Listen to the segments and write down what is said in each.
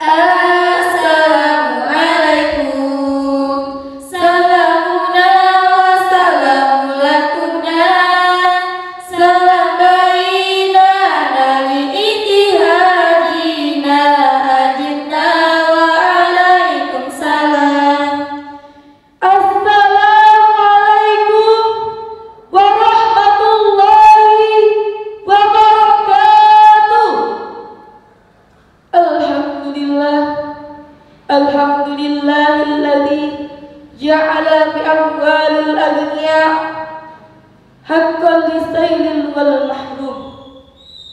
Assalamualaikum, salamuna wa salamu lakuna, salam baina nabi itihadina ajinna wa alaikum salam. Assalamualaikum warahmatullahi wabarakatuh. Alhamdulillahilladzi ja'ala bi amwalil aghniya haqqan lisailil wal mahrum.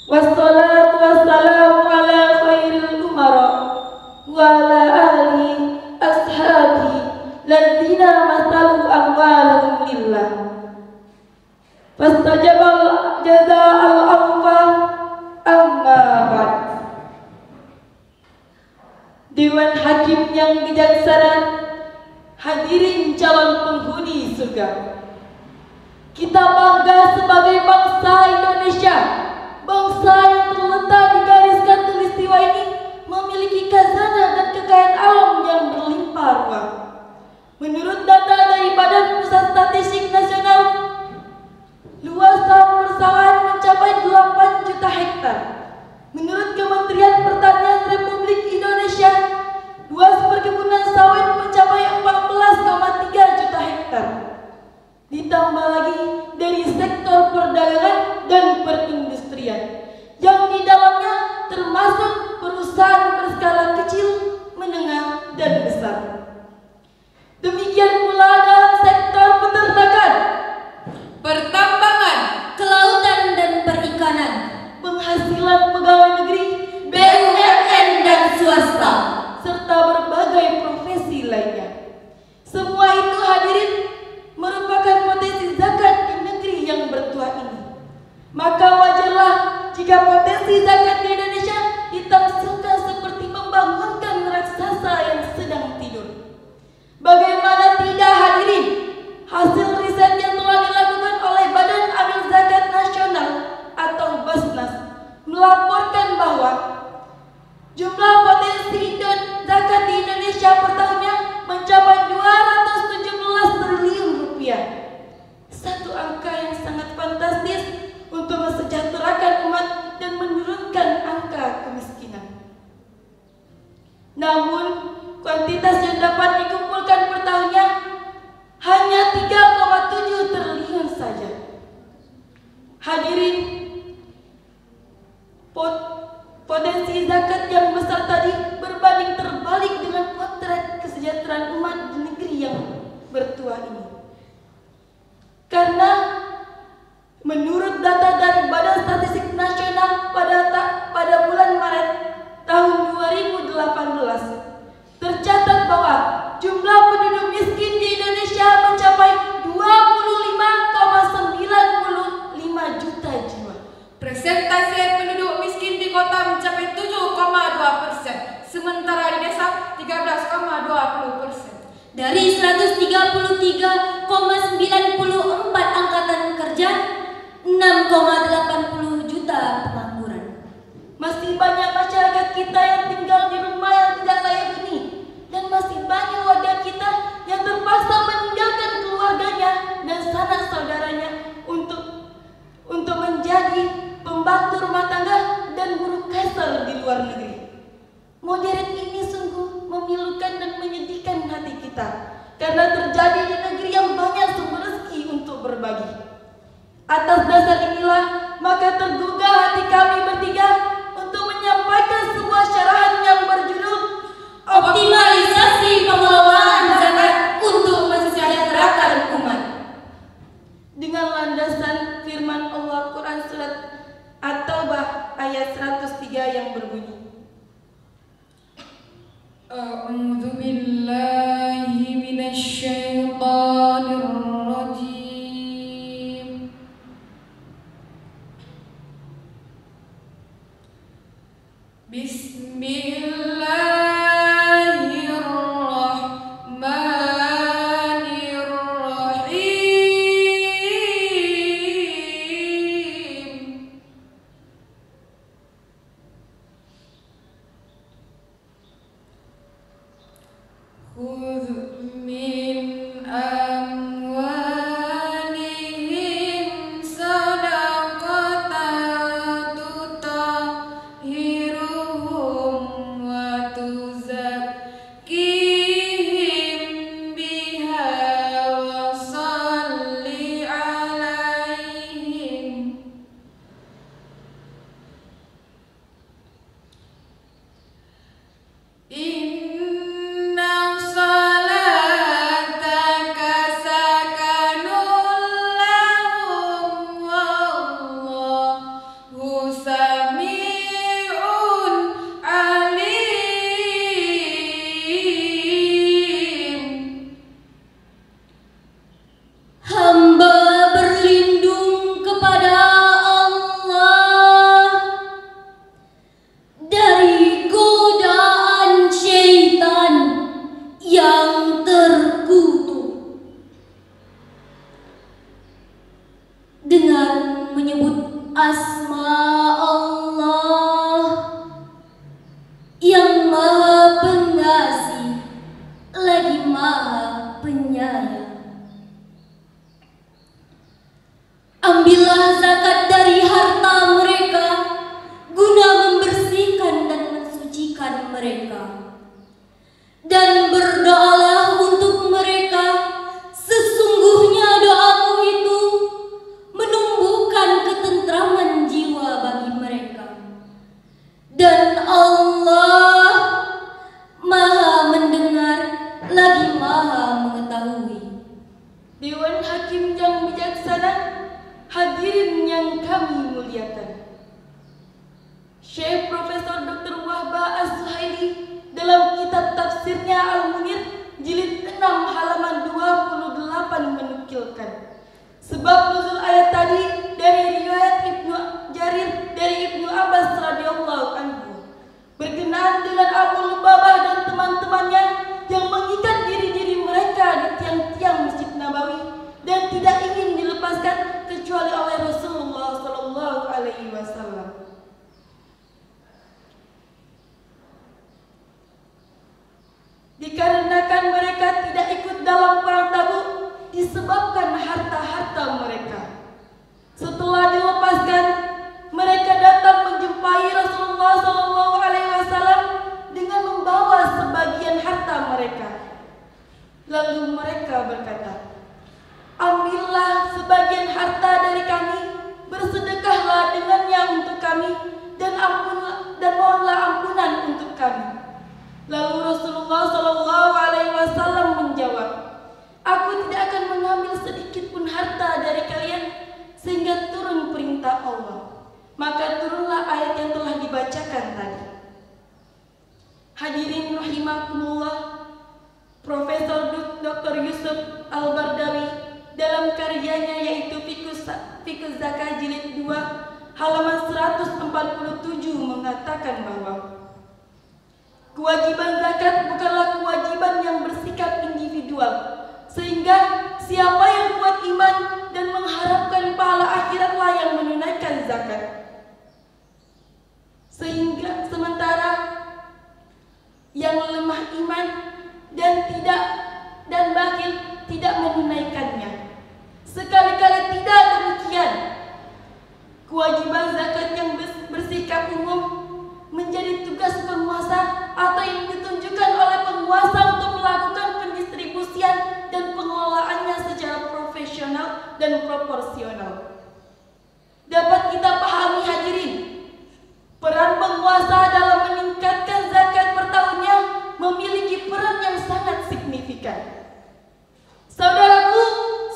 Wassalatu wassalamu ala khairil umara wa ala ahli ashabi ladzina masalu amwalahum lillah fastajabal jazaa'al awfa amma ba'd. Dewan Hakim yang bijaksana, hadirin calon penghuni surga. Kita bangga sebagai bangsa Indonesia, bangsa yang terletak di garis khatulistiwa ini memiliki khazanah dan kekayaan alam yang berlimpah ruah. Menurut data dari Badan Pusat Statistik Nasional, luas lahan persawahan mencapai 8 juta hektar. Menurut Kementerian Pertanian Republik Indonesia, luas perkebunan sawit mencapai 14,3 juta hektar. Ditambah lagi dari sektor perdagangan dan perindustrian, yang di dalamnya termasuk perusahaan berskala kecil, menengah, dan besar. Demikian pula dalam sektor peternakan, pertambangan, kelautan dan perikanan, penghasilan pegawai negeri, BUMN dan swasta, serta berbagai profesi lainnya. Semua itu hadirin merupakan potensi zakat di negeri yang bertuah ini. Maka wajarlah jika potensi zakat di Indonesia ditafsirkan seperti membangunkan raksasa yang sedang tidur. Bagaimana tidak hadirin, hasil riset yang telah dilakukan oleh Badan Amil Zakat Nasional atau Basnas melaporkan bahwa jumlah potensi zakat di Indonesia per tahunnya mencapai 217 triliun rupiah. Satu angka yang sangat fantastis untuk mensejahterakan umat dan menurunkan angka kemiskinan. Namun, kuantitas yang dapat dikumpulkan per tahunnya hanya 3,7 triliun saja. Hadirin, potensi zakat yang besar tadi berbanding terbalik dengan potret kesejahteraan umat di negeri yang bertuah ini. Karena menurut data dari Badan Statistik Nasional pada bulan Maret tahun 2018, tercatat bahwa jumlah penduduk miskin di Indonesia mencapai 25,95 juta jiwa. Persentase penduduk miskin di kota mencapai 7,2%, sementara di desa 13,20%. Dari 133,94 angkatan kerja, 6,80 juta pengangguran. Masih banyak masyarakat kita yang tinggal di rumah yang tidak layak huni, dan masih banyak warga kita yang terpaksa meninggalkan keluarganya dan sanak saudaranya untuk menjadi pembantu rumah tangga dan buruh kasar di luar negeri. Modern ini sungguh memilukan dan menyedihkan hati kita, karena terjadi di negeri yang banyak sumber rezeki untuk berbagi. Atas dasar inilah, maka tergugah hati kami bertiga untuk menyampaikan sebuah syarahan yang berjudul Optimalisasi Pengelolaan Zakat untuk Mensejahterakan Umat, dengan landasan firman Allah Quran Surat At-Taubah ayat 103 yang berbunyi, A'udzu billahi minasyaitonir rajim. Bismillahirrahmanirrahim. dengan menyebut asma Allah yang Maha Pengasih lagi Maha Penyayang. Ambillah zakat dari harta mereka guna membersihkan dan mensucikan mereka, dan berdoalah untuk mereka. Sesungguhnya doamu itu menumbuhkan ketentraman jiwa bagi mereka, dan Allah Maha mendengar lagi Maha mengetahui. Dewan Hakim yang bijaksana, hadirin yang kami muliakan. Syekh Profesor Dr. Wahbah As-Suhaili dalam kitab tafsirnya Al-Munir jilid 6 halaman 28 menukilkan sebab nuzul ayat tadi dari riwayat Ibnu Jarir dari Ibnu Abbas radhiyallahu anhu berkenaan dengan Abu Lubabah dan teman-temannya yang mengikat diri-diri mereka di tiang-tiang Masjid Nabawi dan tidak ingin dilepaskan kecuali oleh Rasulullah sallallahu alaihi wasallam. Dikarenakan mereka tidak ikut dalam perang Tabuk disebabkan harta-harta mereka. Setelah dilepaskan, mereka datang menjumpai Rasulullah SAW dengan membawa sebagian harta mereka. Lalu mereka berkata, "Ambillah sebagian harta dari kami, bersedekahlah dengannya untuk kami, dan mohonlah ampunan untuk kami." Lalu Rasulullah SAW menjawab, "Aku tidak akan mengambil sedikit pun harta dari kalian sehingga turun perintah Allah." Maka turunlah ayat yang telah dibacakan tadi. Hadirin rahimakumullah, Profesor Dr. Yusuf Al-Bardawi dalam karyanya yaitu Fiqh Zakah jilid 2 halaman 147 mengatakan bahwa kewajiban zakat bukanlah kewajiban yang bersikap individual, sehingga siapa yang kuat iman dan mengharapkan pahala akhiratlah yang menunaikan zakat. Sehingga sementara yang lemah iman dan bakhil tidak menunaikannya. Sekali-kali tidak demikian. Kewajiban zakat yang bersikap umum menjadi tugas penguasa atau yang ditunjukkan oleh penguasa untuk melakukan pendistribusian dan pengelolaannya secara profesional dan proporsional. Dapat kita pahami hadirin, peran penguasa dalam meningkatkan zakat per tahunnya memiliki peran yang sangat signifikan. Saudaraku,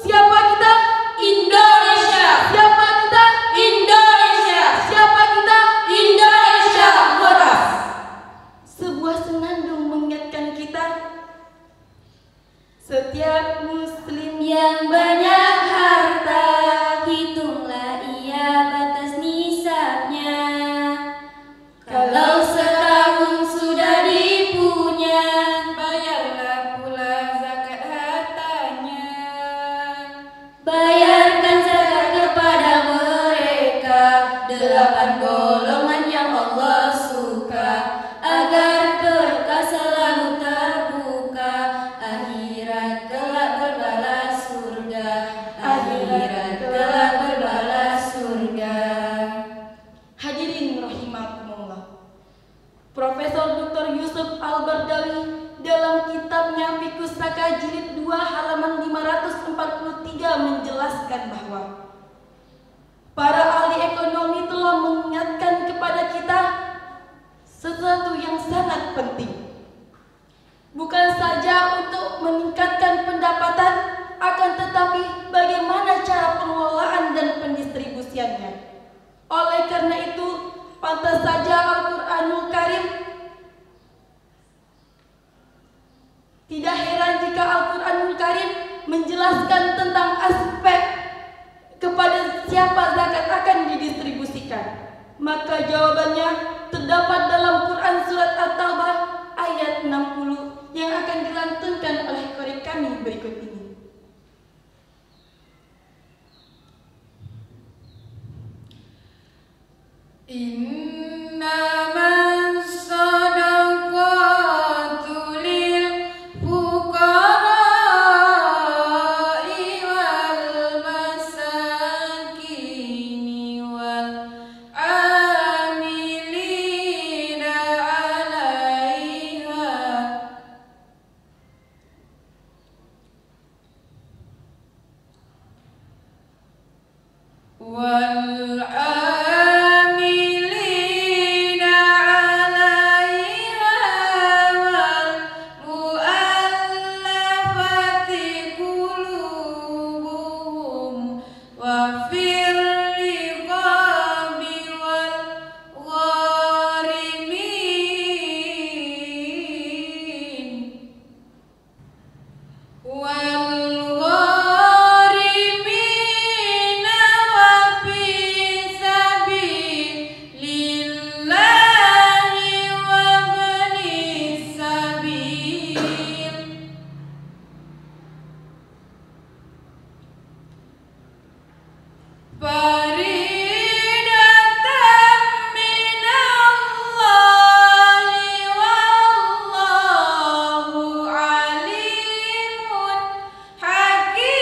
siapa kita? Indonesia. Siapa kita? Indonesia. Siapa kita? Indonesia. Waras. Sebuah senandung mengingatkan kita, setiap muslim Yang banyak harta, hitunglah ia batas nisabnya. Kalau setahun sudah dipunya, Bayarlah pula zakat hartanya. bayarkan zakat kepada mereka 8 golongan yang Allah suka, agar berkah selalu terbuka. Akhirat kelak berbalas surga, akhirat kelak berbalas surga. Hadirin rahimakumullah, Profesor Dr. Yusuf Al-Bardawi dalam kitabnya Fiqh Zakah jilid 2 halaman 543 menjelaskan bahwa para ahli ekonomi telah mengingatkan kepada kita sesuatu yang sangat penting. Bukan saja untuk meningkatkan pendapatan, akan tetapi bagaimana cara pengelolaan dan pendistribusiannya. Oleh karena itu, pantas saja Al-Quranul Karim, tidak heran jika Al-Quranul Karim menjelaskan tentang aspek kepada siapa zakat akan didistribusikan. Maka jawabannya terdapat dalam Quran Surat At-Taubah ayat 60 yang akan dilantunkan oleh korek kami berikut ini. Innamas shadaqatu lil fuqara'i wal masakini wal amilina 'alaiha wal amilina 'alaiha wal mu'allafati qulubuhum wa fir riqabi wal gharimin wa fi sabilillahi wa ibnis sabil faridatan minallahi wallahu alimun hakim.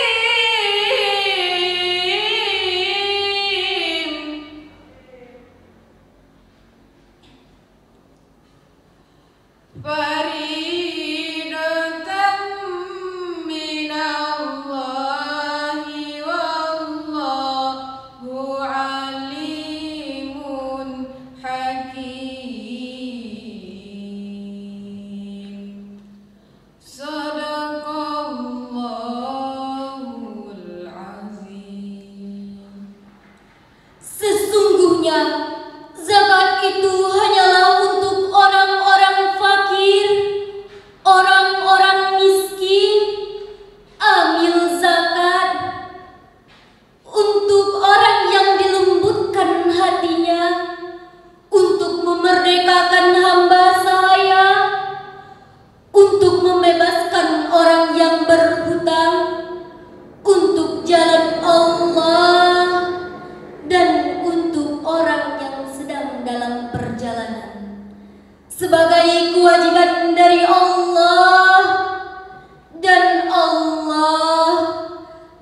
Faridatan minallahi wallahu alimun hakim. Sadaqallahul azim. Sesungguhnya zakat itu hanyalah untuk orang-orang fakir, orang-orang miskin. Amil zakat untuk orang yang dilembutkan hatinya, untuk memerdekakan hamba sahaya, untuk membebaskan orang yang berhutang, untuk jalan Allah, dan untuk orang yang sedang dalam perjalanan, sebagai kewajiban dari Allah, dan Allah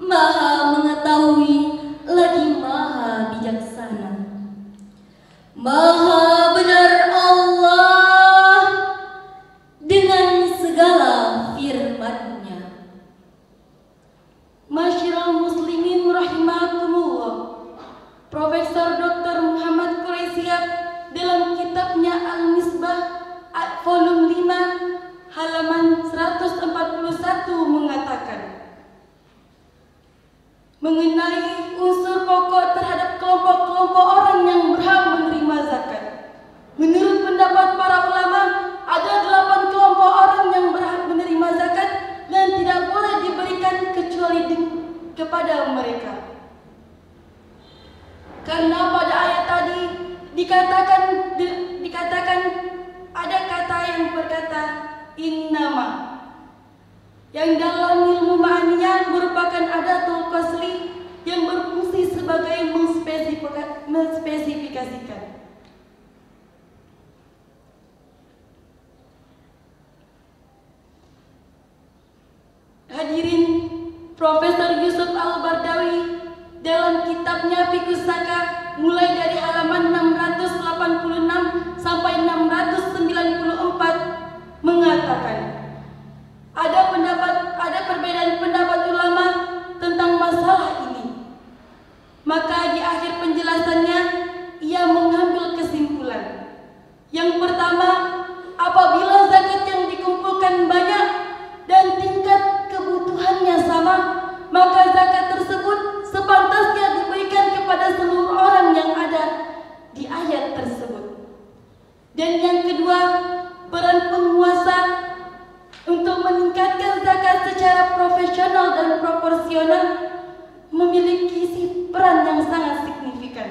Maha mengetahui lagi Maha bijaksana. Maha benar Allah dengan segala firman-Nya. Masyiral muslimin rahimakumullah. Profesor Dr. Muhammad Quraisyah dalam kitabnya Al-Misbah volume 5 halaman 141 mengatakan mengenai unsur pokok terhadap kelompok-kelompok orang yang berhak menerima zakat. Menurut pendapat para ulama, ada 8 kelompok orang yang berhak menerima zakat dan tidak boleh diberikan kecuali kepada mereka. Karena pada ayat tadi dikatakan ada kata yang berkata innama, yang dalam ilmu ma'aniyah merupakan adatul qasri yang berfungsi sebagai menspesifikasikan. Hadirin, Profesor Yusuf Al-Bardawi dalam kitabnya Fiqhus Zakah mulai dari halaman 686 sampai 694 mengatakan ada perbedaan pendapat ulama tentang masalah ini. Maka di akhir penjelasannya ia mengambil kesimpulan. Yang pertama, apabila zakat yang dikumpulkan banyak dan tingkat kebutuhannya sama, maka zakat tersebut sepantasnya diberikan kepada seluruh orang yang ada di ayat tersebut. Dan yang kedua, peran penguasa untuk meningkatkan zakat secara profesional dan proporsional memiliki peran yang sangat signifikan.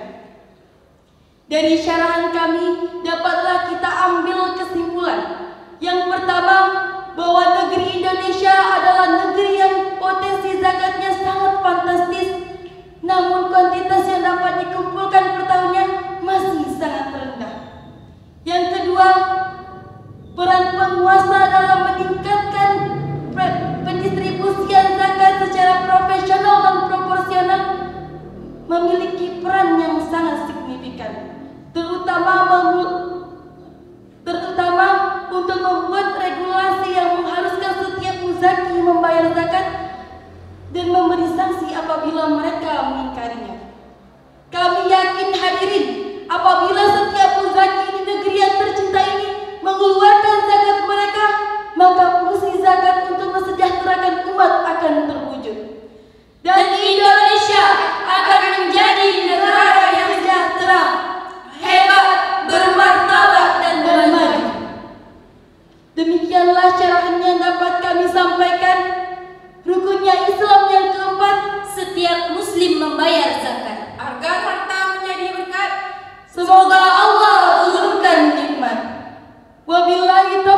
Dari syarahan kami dapatlah kita ambil kesimpulan. Yang pertama, bahwa negeri Indonesia adalah negeri yang potensi zakatnya sangat fantastis, namun kuantitas yang dapat dikumpulkan per tahunnya masih sangat memiliki peran yang sangat signifikan, terutama untuk membuat regulasi yang mengharuskan setiap muzaki membayar zakat dan memberi sanksi apabila mereka mengingkarinya. Kami yakin hadirin, apabila setiap muzaki di negeri yang tercinta ini mengeluarkan zakat mereka, maka fungsi zakat untuk mensejahterakan umat akan terwujud. Dan Indonesia akan menjadi negara yang sejahtera, hebat, bermartabat dan maju. Demikianlah syarahan yang dapat kami sampaikan. Rukunnya Islam yang keempat, Setiap muslim membayar zakat. Agar harta menjadi berkat. semoga Allah turunkan nikmat. Wabillahi taufiq.